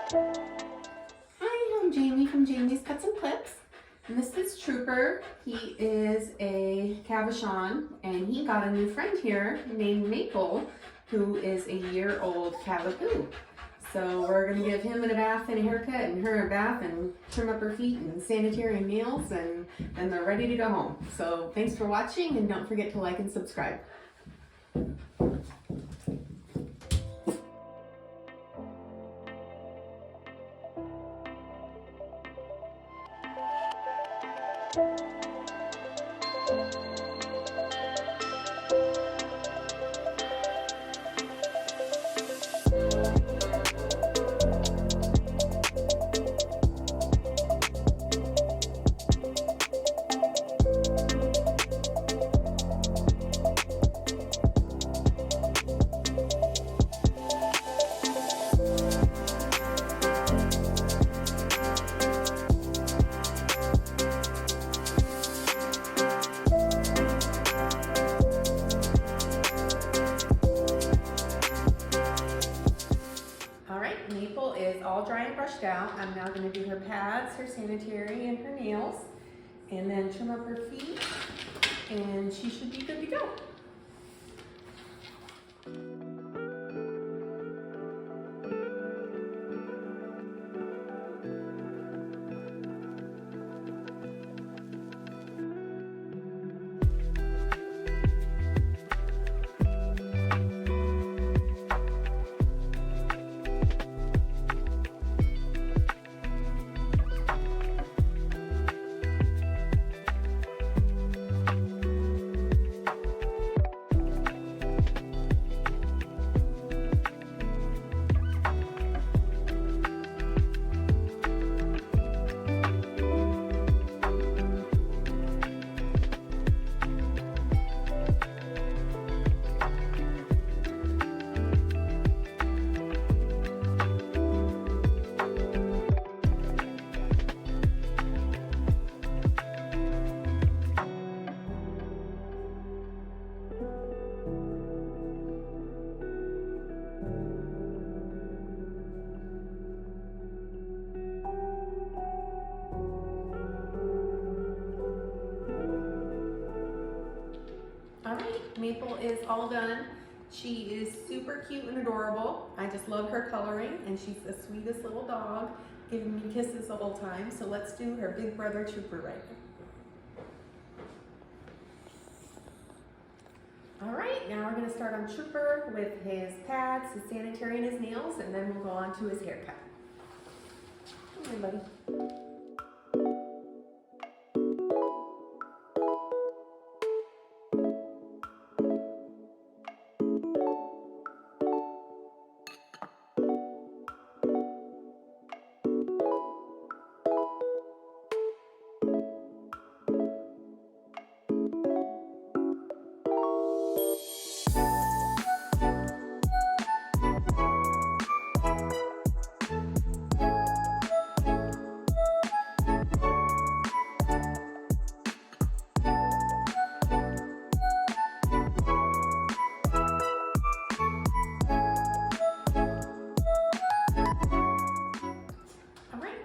Hi, I'm Jamie from Jamie's Cuts and Clips. And this is Trooper. He is a Cavachon, and he got a new friend here named Maple, who is a year-old Cavapoo. So we're going to give him a bath and a haircut, and her a bath, and trim up her feet, and sanitary nails, and then they're ready to go home. So thanks for watching, and don't forget to like and subscribe. Maple is all dry and brushed out. I'm now going to do her pads, her sanitary, and her nails, and then trim up her feet, and she should be good to go. Alright, Maple is all done. She is super cute and adorable. I just love her coloring, and she's the sweetest little dog, giving me kisses the whole time. So let's do her big brother Trooper right now. Alright, now we're going to start on Trooper with his pads, his sanitary, and his nails, and then we'll go on to his haircut. Come here, buddy.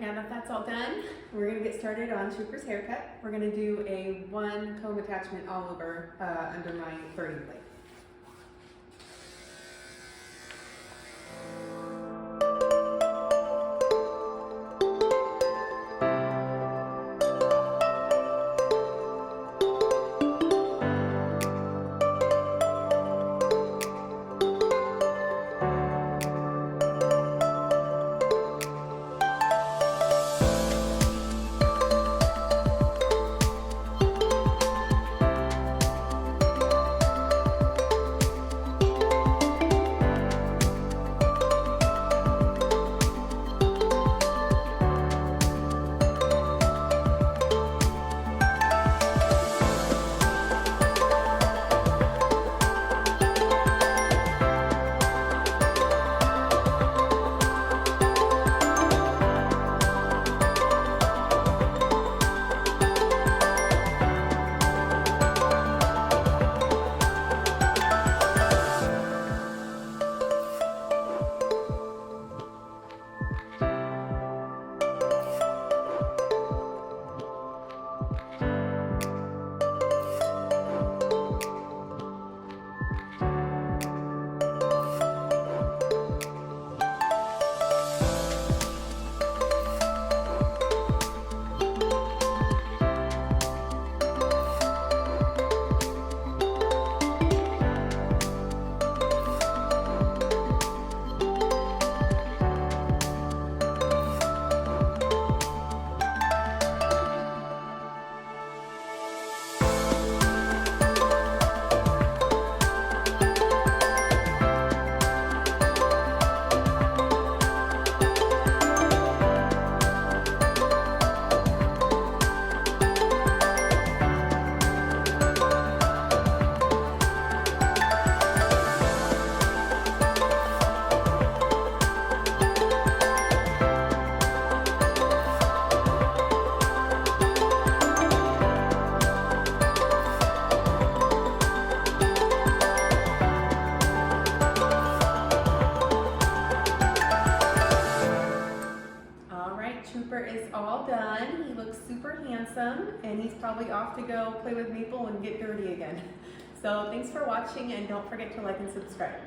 Now that that's all done, we're going to get started on Trooper's haircut. We're going to do a one comb attachment all over under my 30 blade. all done. He looks super handsome, and he's probably off to go play with Maple and get dirty again. So thanks for watching, and don't forget to like and subscribe.